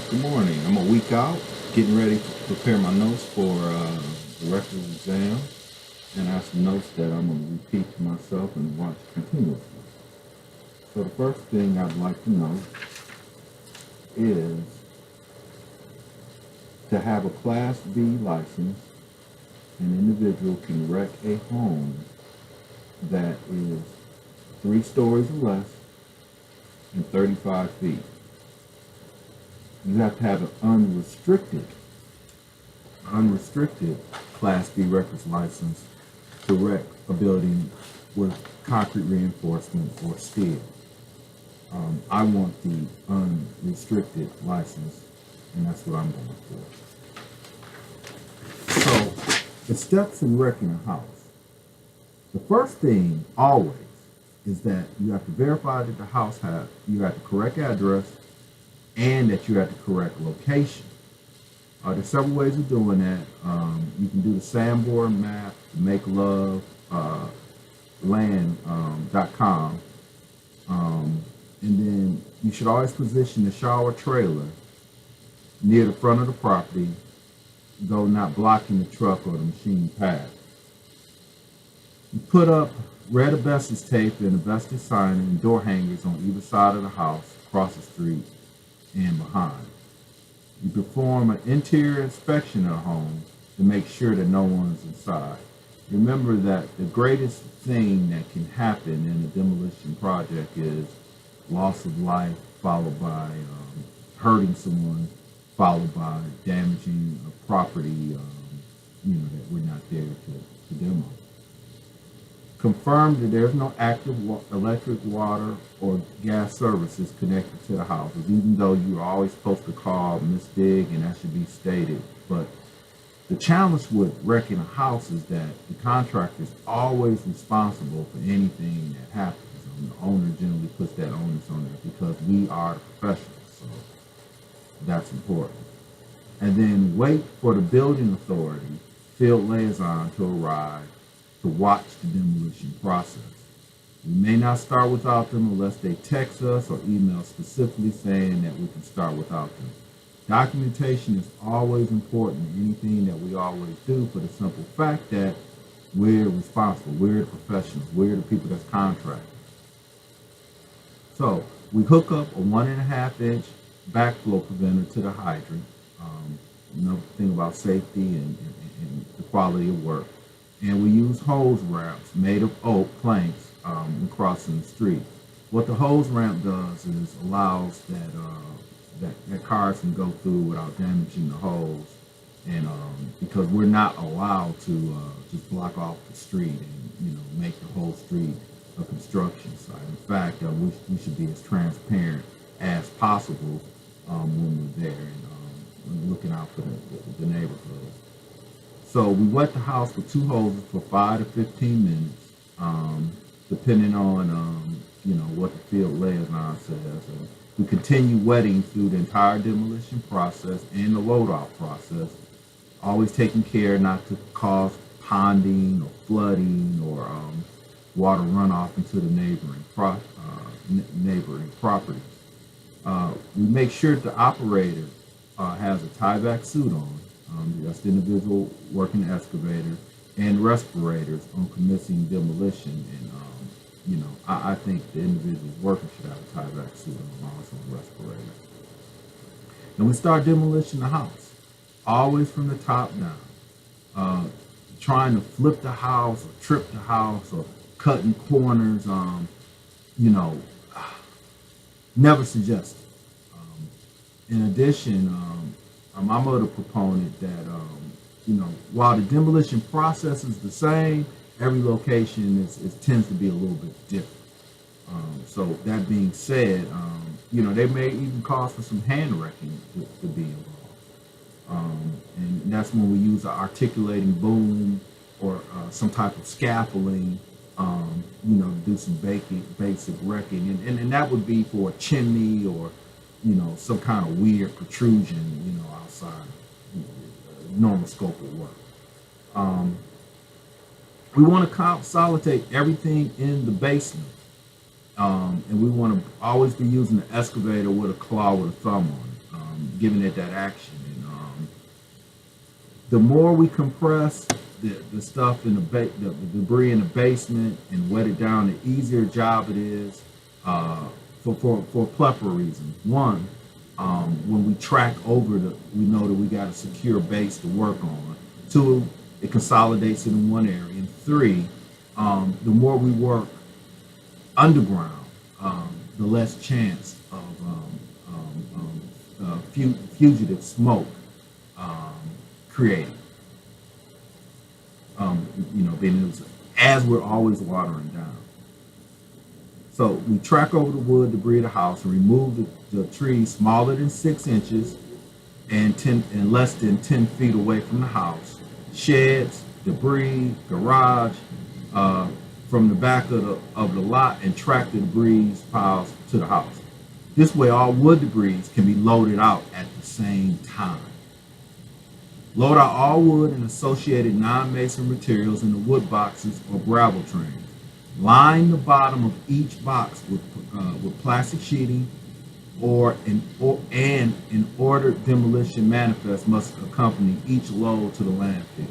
Good morning. I'm a week out, getting ready to prepare my notes for the records exam, and I have some notes that I'm going to repeat to myself and watch continuously. So the first thing I'd like to know is to have a Class B license, an individual can wreck a home that is 3 stories or less and 35 feet. You have to have an unrestricted Class B records license to wreck a building with concrete reinforcement or steel. I want the unrestricted license, and that's what I'm going for. So, the steps in wrecking a house. The first thing always is that you have to verify that the house you have the correct address and that you have the correct location. There's several ways of doing that. You can do the Sanborn map, the Make Love land.com. And then you should always position the shower trailer near the front of the property, though not blocking the truck or the machine path. You put up red asbestos tape and asbestos sign and door hangers on either side of the house, across the street, and behind. You perform an interior inspection of the home to make sure that no one's inside. Remember that the greatest thing that can happen in a demolition project is loss of life, followed by hurting someone, followed by damaging a property, that we're not there to demo. Confirm that there's no active electric, water, or gas services connected to the houses, even though you're always supposed to call Miss Dig, and that should be stated. But the challenge with wrecking a house is that the contractor is always responsible for anything that happens. The owner generally puts that onus on there because we are the professionals, so that's important. And then wait for the building authority, field liaison, to arrive to watch the demolition process. We may not start without them unless they text us or email specifically saying that we can start without them. Documentation is always important in anything that we always do, for the simple fact that we're responsible, we're the professionals, we're the people that's contracted. So we hook up a 1.5-inch backflow preventer to the hydrant. Another thing about safety and the quality of work. And we use hose ramps made of oak planks when crossing the street. What the hose ramp does is allows that cars can go through without damaging the hose, and because we're not allowed to just block off the street and make the whole street a construction site. In fact, we should be as transparent as possible when we're there and looking out for the neighborhood. So we wet the house with 2 hoses for 5 to 15 minutes, depending on what the field liaison says. And we continue wetting through the entire demolition process and the load-off process, always taking care not to cause ponding or flooding or water runoff into the neighboring properties. We make sure the operator has a tieback suit on. That's the individual working the excavator, and respirators on commencing demolition. And I think the individual working should have a tieback suit on, also a respirator. And we start demolition of the house, always from the top down. Trying to flip the house or trip the house or cutting corners, never suggested. In addition, I'm of the proponent that, while the demolition process is the same, every location tends to be a little bit different. So that being said, they may even cause for some hand wrecking to be involved. And that's when we use an articulating boom or some type of scaffolding, to do some basic wrecking. And that would be for a chimney or some kind of weird protrusion, outside normal scope of work. We want to consolidate everything in the basement, and we want to always be using the excavator with a claw with a thumb on it. giving it that action. And the more we compress the stuff in the debris in the basement and wet it down, the easier job it is for a plethora of reasons. One, when we track over we know that we got a secure base to work on. Two, it consolidates it in one area. And three, the more we work underground, the less chance of fugitive smoke created. Being as we're always watering down. So we track over the wood debris of the house and remove the trees smaller than 6 inches and less than 10 feet away from the house. Sheds, debris, garage, from the back of the lot, and track the debris piles to the house. This way, all wood debris can be loaded out at the same time. Load out all wood and associated non-mason materials in the wood boxes or gravel trains. Line the bottom of each box with plastic sheeting, and an ordered demolition manifest must accompany each load to the landfill.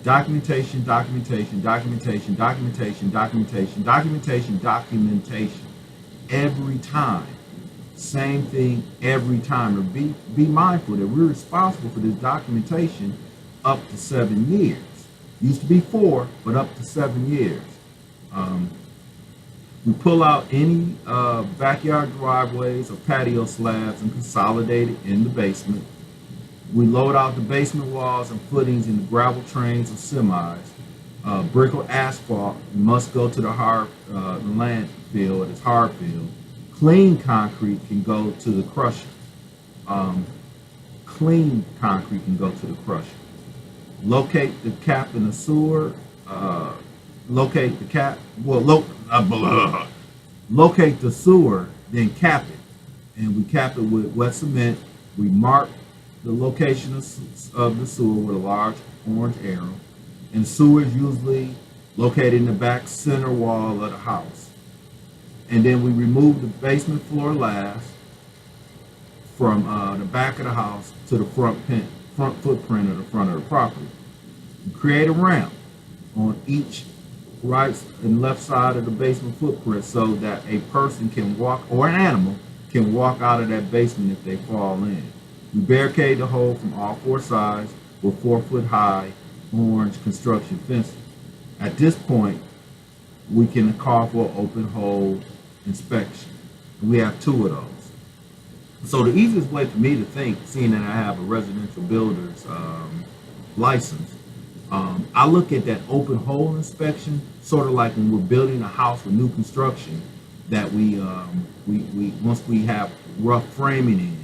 Documentation, documentation, documentation, documentation, documentation, documentation, documentation. Every time. Same thing every time. Or be mindful that we're responsible for this documentation up to 7 years. Used to be 4, but up to 7 years. We pull out any backyard driveways or patio slabs and consolidate it in the basement. We load out the basement walls and footings in the gravel trains or semis. Brick or asphalt must go to the landfill, it's hard fill. Clean concrete can go to the crusher. Clean concrete can go to the crusher. Locate the cap in the sewer. Locate the cap. Locate the sewer, then cap it, and we cap it with wet cement. We mark the location of the sewer with a large orange arrow, and the sewer is usually located in the back center wall of the house. And then we remove the basement floor last from the back of the house to the front footprint of the front of the property. We create a ramp on each right and left side of the basement footprint so that a person can walk, or an animal can walk out of that basement if they fall in. We barricade the hole from all 4 sides with 4-foot high orange construction fencing. At this point, we can call for an open hole inspection. We have 2 of those. So the easiest way for me to think, seeing that I have a residential builder's license, I look at that open hole inspection sort of like when we're building a house with new construction, that we once we have rough framing in,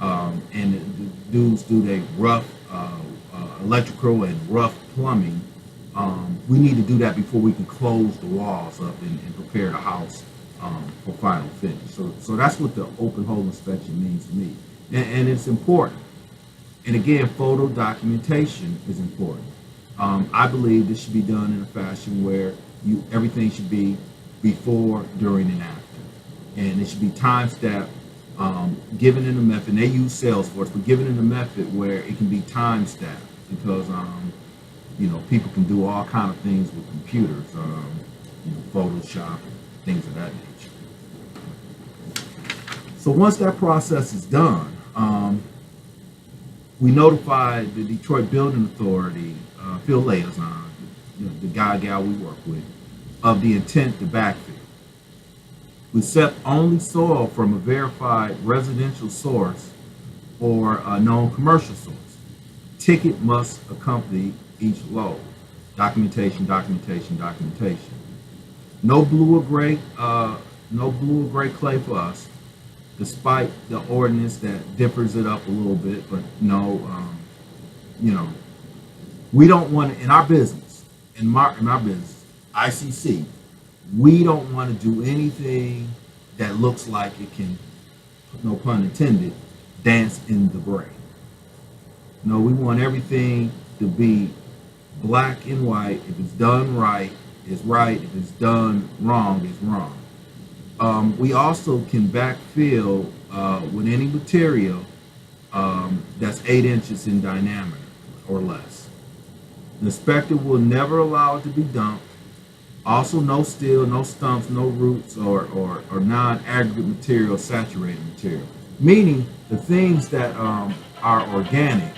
and the dudes do their rough electrical and rough plumbing, we need to do that before we can close the walls up and prepare the house for final finish. So that's what the open hole inspection means to me, and it's important. And again, photo documentation is important. I believe this should be done in a fashion where everything should be before, during, and after, and it should be time-stamped, given in a method. And they use Salesforce, but given in a method where it can be time-stamped, because people can do all kind of things with computers, Photoshop and things of that nature. So once that process is done, we notify the Detroit Building Authority field liaison, the gal we work with, of the intent to backfill. We accept only soil from a verified residential source or a known commercial source. Ticket must accompany each load. Documentation, documentation, documentation. No blue or gray clay for us, despite the ordinance that differs it up a little bit. But we don't want to, in our business, ICC, we don't want to do anything that looks like it can, no pun intended, dance in the gray. No, we want everything to be black and white. If it's done right, it's right. If it's done wrong, it's wrong. We also can backfill with any material that's 8 inches in diameter or less. The inspector will never allow it to be dumped. Also, no steel, no stumps, no roots, or non-aggregate material, saturated material. Meaning the things that are organic